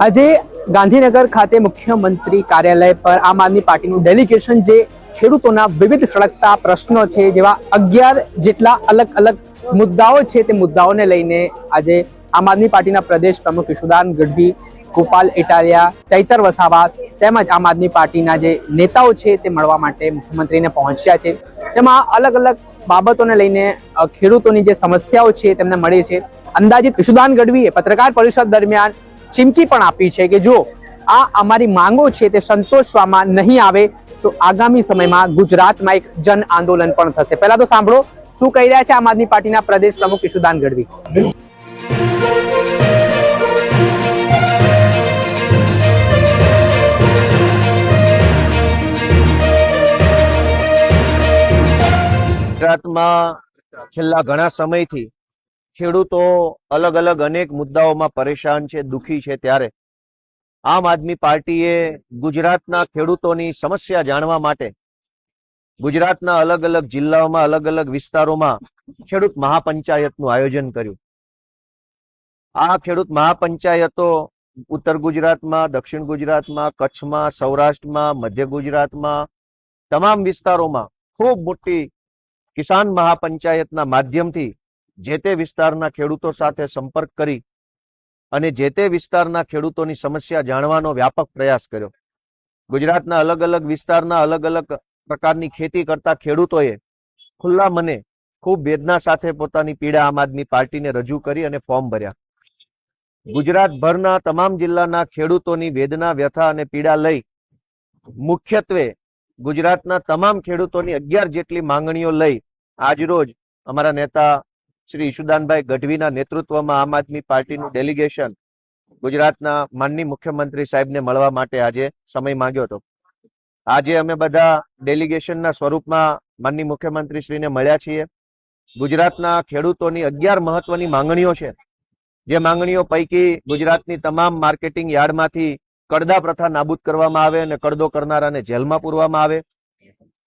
આજે ગાંધીનગર ખાતે મુખ્યમંત્રી કાર્યાલય પર આમ આદમી પાર્ટીનું ડેલિગેશન જે ખેડૂતોના વિવિધ સળગતા પ્રશ્નો છે જેવા 11 જેટલા અલગ અલગ મુદ્દાઓ છે તે મુદ્દાઓને લઈને આજે આમ આદમી પાર્ટીના પ્રદેશ પ્રમુખ ઈશુદાન ગઢવી, ગોપાલ ઇટાલિયા, ચૈતર વસાવા તેમજ આમ આદમી પાર્ટીના જે નેતાઓ છે તે મળવા માટે મુખ્યમંત્રીને પહોંચ્યા છે। તેમાં અલગ અલગ બાબતોને લઈને ખેડૂતોની જે સમસ્યાઓ છે તેમને મળી છે। અંદાજિત ઈશુદાન ગઢવીએ પત્રકાર પરિષદ દરમિયાન ચીમકી પણ આપી છે કે જો આ અમારી માંગો છે તે સંતોષવામાં નહીં આવે તો આગામી સમયમાં ગુજરાતમાં એક જન આંદોલન પણ થશે। પહેલા તો સાંભળો શું કહી રહ્યા છે આમ આદમી પાર્ટીના પ્રદેશ પ્રમુખ ઈશુદાન ગઢવી। ગુજરાતમાં છેલ્લા ઘણા સમયથી ખેડૂતો અલગ અલગ અનેક મુદ્દાઓમાં પરેશાન છે, દુખી છે। ત્યારે આમ આદમી પાર્ટીએ ગુજરાતના ખેડૂતોની સમસ્યા જાણવા માટે ગુજરાતના અલગ અલગ જિલ્લાઓમાં અલગ અલગ વિસ્તારોમાં ખેડૂત મહાપંચાયતનું આયોજન કર્યું। આ ખેડૂત મહાપંચાયતો ઉત્તર ગુજરાતમાં, દક્ષિણ ગુજરાતમાં, કચ્છમાં, સૌરાષ્ટ્રમાં, મધ્ય ગુજરાતમાં તમામ વિસ્તારોમાં ખૂબ મોટી કિસાન મહાપંચાયતના માધ્યમથી જે તે વિસ્તારના ખેડૂતો સાથે સંપર્ક કરી અને જે તે વિસ્તારના ખેડૂતોની સમસ્યા જાણવાનો વ્યાપક પ્રયાસ કર્યો। ગુજરાતના અલગ અલગ વિસ્તારના અલગ અલગ પ્રકારની ખેતી કરતા ખેડૂતોએ ખુલ્લા મને ખૂબ વેદના સાથે પોતાની પીડા આમ આદમી પાર્ટીને રજૂ કરી અને ફોર્મ ભર્યા। ગુજરાતભરના તમામ જિલ્લાના ખેડૂતોની વેદના, વ્યથા અને પીડા લઈ મુખ્યત્વે ગુજરાતના તમામ ખેડૂતોની 11 જેટલી માંગણીઓ લઈ આજરોજ અમારા નેતા શ્રી ઈશુદાનભાઈ ગઢવીના નેતૃત્વમાં આમ આદમી પાર્ટીનું ડેલિગેશન ગુજરાતના માનનીય મુખ્યમંત્રી સાહેબને મળવા માટે આજે સમય માંગ્યો હતો। આજે અમે બધા ડેલિગેશનના સ્વરૂપમાં માનનીય મુખ્યમંત્રી શ્રીને મળ્યા છીએ। ગુજરાતના ખેડૂતોની 11 મહત્વની માંગણીઓ છે, જે માંગણીઓ પૈકી ગુજરાતની તમામ માર્કેટિંગ યાર્ડમાંથી કડદા પ્રથા નાબૂદ કરવામાં આવે અને કડદો કરનારાને જેલમાં પૂરવામાં આવે।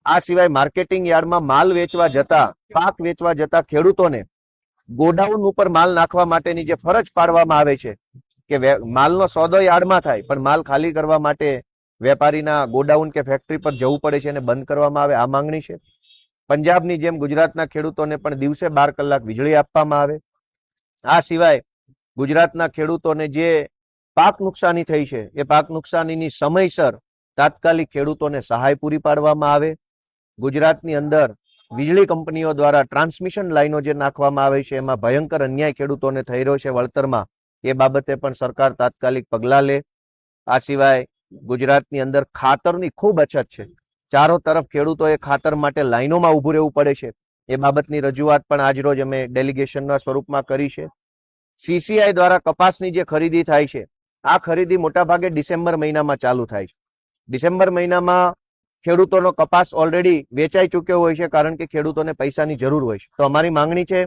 આ સિવાય માર્કેટિંગ યાર્ડમાં માલ વેચવા જતા, પાક વેચવા જતા ખેડૂતોને ગોડાઉન ઉપર માલ નાખવા માટેની જે ફરજ પાડવામાં આવે છે કે માલનો સોદો યાર્ડમાં થાય પણ માલ ખાલી કરવા માટે વેપારીના ગોડાઉન કે ફેક્ટરી પર જવું પડે છે અને બંધ કરવામાં આવે, આ માંગણી છે। પંજાબની જેમ ગુજરાતના ખેડૂતોને પણ દિવસે 12 કલાક વીજળી આપવામાં આવે। આ સિવાય ગુજરાતના ખેડૂતોને જે પાક નુકસાની થઈ છે એ પાક નુકસાનીની સમયસર તાત્કાલિક ખેડૂતોને સહાય પૂરી પાડવામાં આવે। ગુજરાતની અંદર વીજળી કંપનીઓ દ્વારા ટ્રાન્સમિશન લાઈનો જે નાખવામાં આવે છે એમાં ભયંકર અન્યાય ખેડૂતોને થઈ રહ્યો છે વળતરમાં, એ બાબતે પણ સરકાર તાત્કાલિક પગલાં લે। આ સિવાય ગુજરાતની અંદર ખાતરની ખૂબ અછત છે, ચારો તરફ ખેડૂતોએ ખાતર માટે લાઈનોમાં ઊભું રહેવું પડે છે, એ બાબતની રજૂઆત પણ આજરોજ અમે ડેલિગેશનના સ્વરૂપમાં કરી છે। CCI દ્વારા કપાસની જે ખરીદી થાય છે, આ ખરીદી મોટાભાગે ડિસેમ્બર મહિનામાં ચાલુ થાય છે। ડિસેમ્બર મહિનામાં ખેડૂતોનો કપાસ ઓલરેડી વેચાઈ ચૂક્યો હોય છે કારણ કે ખેડૂતોને પૈસાની જરૂર હોય છે। તો અમારી માંગણી છે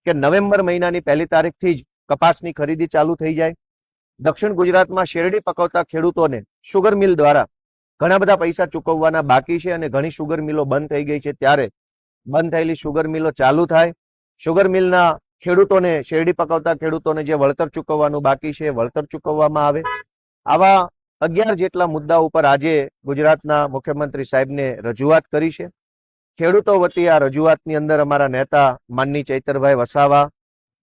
કે નવેમ્બર મહિનાની 1 તારીખથી જ કપાસની ખરીદી ચાલુ થઈ જાય। દક્ષિણ ગુજરાતમાં શેરડી પકવતા ખેડૂતોને શુગર મિલ દ્વારા ઘણા બધા પૈસા ચૂકવવાના બાકી છે અને ઘણી શુગર મિલો બંધ થઈ ગઈ છે, ત્યારે બંધ થયેલી શુગર મિલો ચાલુ થાય। શુગર મિલના ખેડૂતોને, શેરડી પકવતા ખેડૂતોને જે વળતર ચૂકવવાનું બાકી છે વળતર ચૂકવવામાં આવે। આવા 11 જેટલા મુદ્દા ઉપર આજે ગુજરાતના મુખ્યમંત્રી સાહેબને રજૂઆત કરી છે। ખેડૂતો વતી આ રજૂઆતની અંદર અમારા નેતા માનનીય ચૈતરભાઈ વસાવા,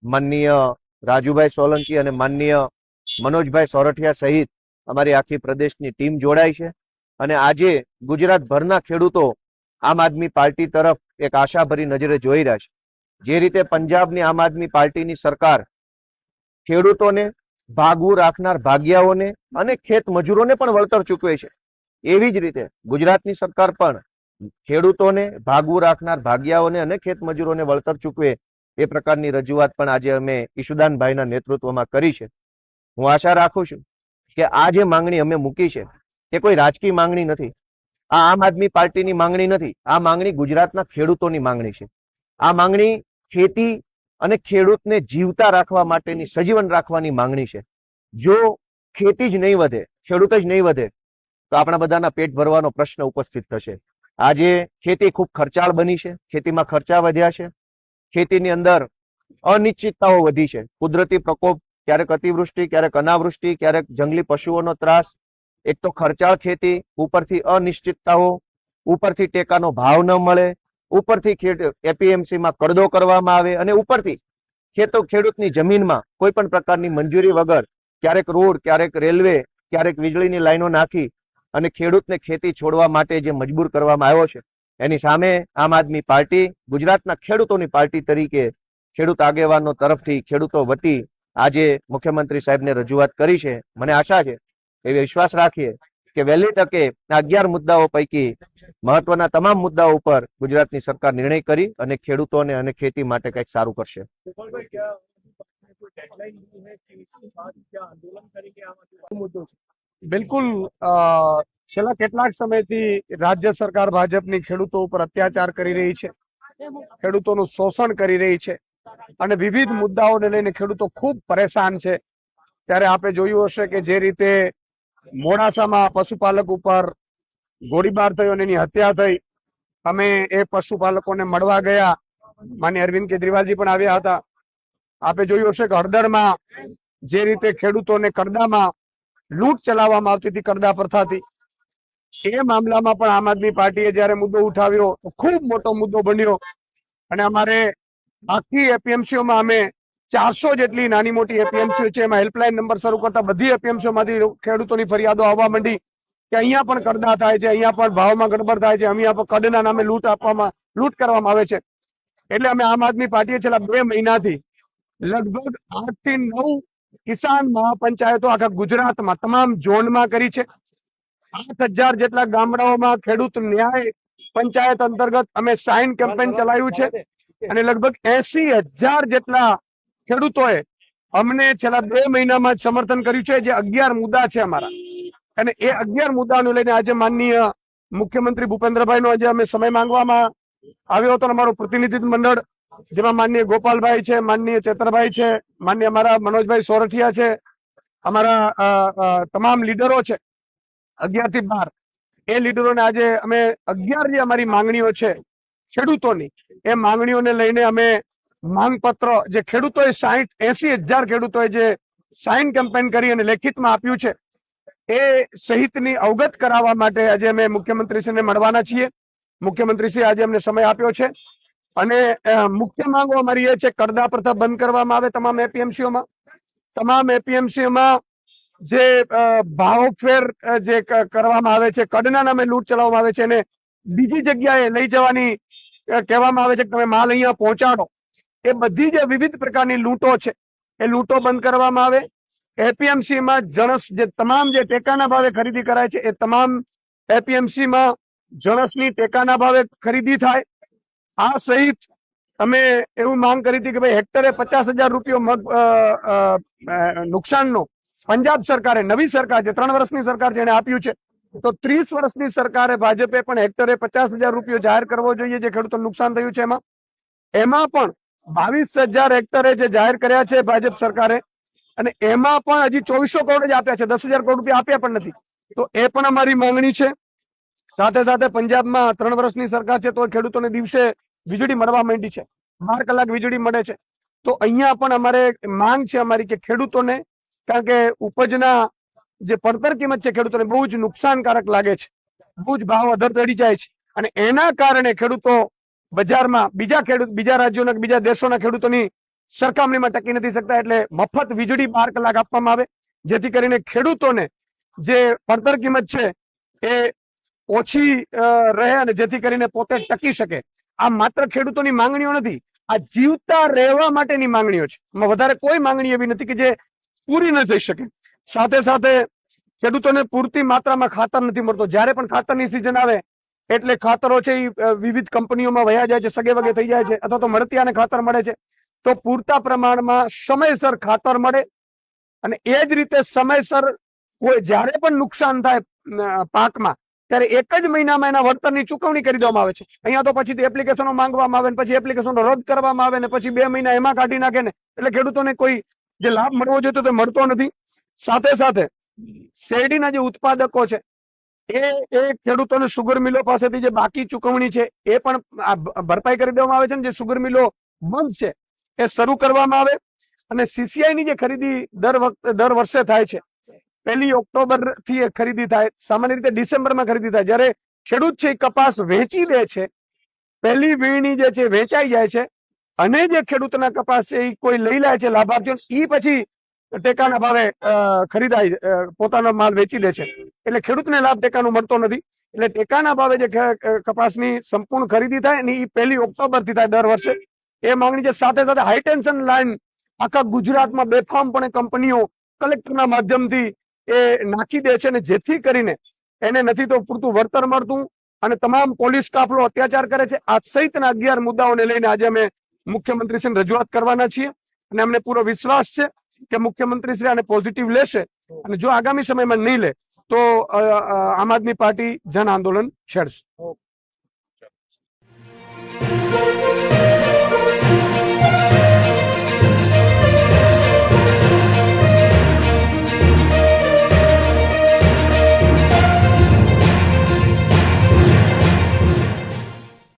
માનનીય રાજુભાઈ સોલંકી અને માનનીય મનોજભાઈ સોરઠિયા સહિત અમારી આખી પ્રદેશની ટીમ જોડાઈ છે અને આજે ગુજરાતભરના ખેડૂતો આમ આદમી પાર્ટી તરફ એક આશાભરી નજરે જોઈ રહ્યા છે। જે રીતે પંજાબની આમ આદમી પાર્ટીની સરકાર ખેડૂતોને, ભાગવું રાખનાર ભાગિયાઓને અને ખેત મજૂરોને પણ વળતર ચૂકવે છે, એવી જ રીતે ગુજરાતની સરકાર પણ ખેડૂતોને, ભાગવું રાખનાર ભાગિયાઓને અને ખેત મજૂરોને વળતર ચૂકવે એ પ્રકારની રજૂઆત પણ આજે અમે ઈશુદાનભાઈના નેતૃત્વમાં કરી છે। હું આશા રાખું છું કે આ જે માંગણી અમે મૂકી છે એ કોઈ રાજકીય માંગણી નથી, આ આમ આદમી પાર્ટીની માંગણી નથી, આ માંગણી ગુજરાતના ખેડૂતોની માંગણી છે। આ માંગણી ખેતી અને ખેડૂતને જીવતા રાખવા માટેની, સજીવન રાખવાની માંગણી છે। જો ખેતી જ નહીં વધે, ખેડૂત જ નહીં વધે તો આપણા બધાના પેટ ભરવાનો પ્રશ્ન ઉપસ્થિત થશે। આજે ખેતી ખૂબ ખર્ચાળ બની છે, ખેતીમાં ખર્ચા વધ્યા છે, ખેતીની અંદર અનિશ્ચિતતાઓ વધી છે, કુદરતી પ્રકોપ ક્યારેક અતિવૃષ્ટિ, ક્યારેક અનાવૃષ્ટિ, ક્યારેક જંગલી પશુઓનો ત્રાસ, એક તો ખર્ચાળ ખેતી, ઉપરથી અનિશ્ચિતતાઓ, ઉપરથી ટેકાનો ભાવ ન મળે, ઉપરથી એપીએમસી માં કડદો કરવામાં આવે, અને ઉપરથી ખેડૂતની જમીનમાં કોઈ પણ પ્રકારની મંજૂરી વગર ક્યારેક રોડ, ક્યારેક રેલવે, ક્યારેક વીજળીની લાઈનો નાખી અને ખેડૂતને ખેતી છોડવા માટે જે મજબૂર કરવામાં આવ્યો છે, એની સામે આમ આદમી પાર્ટી ગુજરાતના ખેડૂતોની પાર્ટી તરીકે ખેડૂત આગેવાનો તરફથી ખેડૂતો વતી આજે મુખ્યમંત્રી સાહેબને રજૂઆત કરી છે. મને આશા છે, એવી વિશ્વાસ રાખીએ કે વહેલી તકે આ 11 મુદ્દાઓ પૈકી મહત્વના તમામ મુદ્દાઓ ઉપર ગુજરાતની સરકાર નિર્ણય કરી અને ખેડૂતોને અને ખેતી માટે કંઈક સારું કરશે. બિલકુલ છેલ્લા કેટલાક સમયથી રાજ્ય સરકાર ભાજપની ખેડૂતો ઉપર અત્યાચાર કરી રહી છે, ખેડૂતોનું શોષણ કરી રહી છે અને વિવિધ મુદ્દાઓને લઈને ખેડૂતો ખૂબ પરેશાન છે. ત્યારે આપે જોયું હશે કે જે રીતે મોડાસામાં પશુપાલક ઉપર ગોળીબાર થયો અને એની હત્યા થઈ, અમે એ પશુપાલકોને મળવા ગયા, માન્ય અરવિંદ કેજરીવાલજી પણ આવ્યા હતા. આપે જોયું હશે કે હળદરમાં જે રીતે ખેડૂતોને કરદામાં લૂંટ ચલાવવામાં આવતી હતી, કરદા પ્રથાથી, એ મામલામાં પણ આમ આદમી પાર્ટીએ જયારે મુદ્દો ઉઠાવ્યો તો ખૂબ મોટો મુદ્દો બન્યો અને અમારે આખી એપીએમસીઓમાં અમે 400 જેટલી નાની મોટી એપીએમસીઓ છે, એમાં હેલ્પલાઇન નંબર શરૂ કરતા બધી એપીએમસીઓમાંથી ખેડૂતોની ફરિયાદો આવવા માંડી કે અહીંયા પણ કરદા થાય છે, અહીંયા પણ ભાવમાં ગડબડ થાય છે, અહીંયા પણ કડના નામે લૂંટ કરવામાં આવે છે. એટલે અમે આમ આદમી પાર્ટીએ છેલ્લા 2 મહિનાથી લગભગ 8 થી 9 કિસાન મહાપંચાયતો આખા ગુજરાતમાં તમામ ઝોનમાં કરી છે. 8000 જેટલા ગામડાઓમાં ખેડૂત ન્યાય પંચાયત અંતર્ગત અમે સાઇન કેમ્પેન ચલાવ્યું છે અને લગભગ 80,000 જેટલા ખેડૂતોએ અમને છેલ્લા 2 મહિનામાં જ સમર્થન કર્યું છે. જે 11 મુદ્દા છે અમારા, અને એ 11 મુદ્દાને લઈને આજે માનનીય મુખ્યમંત્રી ભૂપેન્દ્રભાઈનો આજે અમે સમય માંગવામાં આવ્યો હતો. અમારું પ્રતિનિધિત્વ મંડળ, જેમાં માનનીય ગોપાલભાઈ છે, માનનીય ચેતરભાઈ છે, માનનીય અમારા મનોજભાઈ સોરઠિયા છે, અમારા તમામ લીડરો છે 11 થી 12, એ લીડરોને આજે અમે 11 જે અમારી માંગણીઓ છે ખેડૂતોની, એ માંગણીઓને લઈને અમે માંગપત્ર જે ખેડૂતોએ 80,000 ખેડૂતોએ જે સાઇન કેમ્પેન કરી અને લેખિતમાં આપ્યું છે, એ સહિતની અવગત કરાવવા માટે આજે અમે મુખ્યમંત્રીશ્રીને મળવાના છીએ. મુખ્યમંત્રીશ્રી આજે અમને સમય આપ્યો છે અને મુખ્ય માંગો અમારી એ છે કરદા પ્રથા બંધ કરવામાં આવે તમામ એપીએમસીઓમાં. તમામ એપીએમસીઓમાં જે ભાવફેર જે કરવામાં આવે છે, કડના નામે લૂંટ ચલાવવામાં આવે છે, અને બીજી જગ્યાએ લઈ જવાની કહેવામાં આવે છે કે તમે માલ અહીંયા પહોંચાડો, એ બધી જે વિવિધ પ્રકારની લૂંટો છે એ લૂંટો બંધ કરવામાં આવે. એપીએમસીમાં જણસ જે તમામ જે ટેકાના ભાવે ખરીદી કરાય છે, એ તમામ એપીએમસીમાં જણસની ટેકાના ભાવે ખરીદી થાય. આ સહિત અમે એવું માંગ કરી હતી કે ભાઈ હેક્ટરે 50,000 રૂપિયો મગ નુકસાનનો પંજાબ સરકારે, નવી સરકાર છે, 3 વર્ષની સરકાર છે, એને આપ્યું છે. તો 30 વર્ષની સરકારે ભાજપે પણ હેક્ટરે 50,000 રૂપિયો જાહેર કરવો જોઈએ જે ખેડૂતોને નુકસાન થયું છે. એમાં પણ 22,000 હેક્ટરે જે જાહેર કર્યા છે ભાજપ સરકારે, અને એમાં પણ હજી 2400 કરોડ જ આપ્યા છે, 10,000 કરોડ રૂપિયા આપ્યા પણ નથી. તો એ પણ અમારી માંગણી છે. સાથે સાથે પંજાબમાં 3 વર્ષની સરકાર છે તો ખેડૂતોને દિવસે વીજળી મળવા માંડી છે, 12 કલાક વીજળી મળે છે. તો અહીંયા પણ અમારે માંગ છે અમારી કે ખેડૂતોને, કારણ કે ઉપજના જે પડતર કિંમત છે ખેડૂતોને બહુ જ નુકસાનકારક લાગે છે, બહુ જ ભાવ અધર ચડી જાય છે, અને એના કારણે ખેડૂતો બજારમાં બીજા રાજ્યોના બીજા દેશોના ખેડૂતોની સરખામણીમાં ટકી નથી શકતા. એટલે મફત વીજળી 12 કલાક આપવામાં આવે, જેથી કરીને ખેડૂતોને જે પડતર કિંમત છે એ ઓછી રહે અને જેથી કરીને પોતે ટકી શકે. આ માત્ર ખેડૂતોની માંગણીઓ નથી, આ જીવતા રહેવા માટેની માંગણીઓ છે. વધારે કોઈ માંગણી એવી નથી કે જે પૂરી ન થઈ શકે. સાથે સાથે ખેડૂતોને પૂરતી માત્રામાં ખાતર નથી મળતો. જ્યારે પણ ખાતરની સિઝન આવે એટલે ખાતરો છે એ વિવિધ કંપનીઓમાં વયા જાય છે, સગે વગે થઈ જાય છે, અથવા તો મળતિયાને ખાતર મળે છે. તો પૂરતા પ્રમાણમાં સમયસર ખાતર મળે, અને એ જ રીતે સમયસર કોઈ જ્યારે પણ નુકસાન થાય પાકમાં ત્યારે એક જ મહિનામાં એના વળતરની ચૂકવણી કરી દેવામાં આવે છે. અહીંયા તો પછી એપ્લિકેશનો માંગવામાં આવે, પછી એપ્લિકેશનો રદ કરવામાં આવે, ને પછી 2 મહિના એમાં કાઢી નાખે ને, એટલે ખેડૂતોને કોઈ જે લાભ મળવો જોઈએ તો મળતો નથી. સાથે સાથે શેરડીના જે ઉત્પાદકો છે એ ખેડૂતોને સુગર મિલો પાસેથી જે બાકી ચૂકવણી છે એ પણ ભરપાઈ કરી દેવામાં આવે છે, ને જે સુગર મિલો બંધ છે એ શરૂ કરવામાં આવે. અને સીસીઆઈ ની જે ખરીદી દર વર્ષે થાય છે, 1 ઓક્ટોબર થી એ ખરીદી થાય, સામાન્ય રીતે ડિસેમ્બરમાં ખરીદી થાય. જ્યારે ખેડૂત છે એ કપાસ વેચી દે છે, પહેલી વીણણી જે છે વેચાઈ જાય છે, અને જે ખેડૂતના કપાસ છે એ કોઈ લઈ લે છે લાભાર્થીઓ, એ પછી ટેકાના ભાવે ખરીદાય, પોતાનો માલ વેચી દે છે. એટલે ખેડૂતને લાભ ટેકાનો મળતો નથી. એટલે ટેકાના ભાવે જે કપાસની સંપૂર્ણ ખરીદી થાય ને એ 1 ઓક્ટોબર થી થાય દર વર્ષે. એ માંગણી છે. સાથે સાથે હાઈ ટેન્શન લાઈન આખા ગુજરાતમાં બેફામપણે કંપનીઓ કલેક્ટરના માધ્યમથી એ નાખી દે છે, ને જેથી કરીને એને નથી તો પૂરતું વળતર મળતું અને તમામ પોલીસ કાફલો અત્યાચાર કરે છે. આ સહિતના 11 મુદ્દાઓને લઈને આજે અમે મુખ્યમંત્રીશ્રીને રજૂઆત કરવાના છીએ, અને અમને પૂરો વિશ્વાસ છે કે મુખ્યમંત્રીશ્રી આને પોઝિટિવ લેશે, અને જો આગામી સમયમાં નહીં લે તો આમ આદમી પાર્ટી જન આંદોલન છેડશે.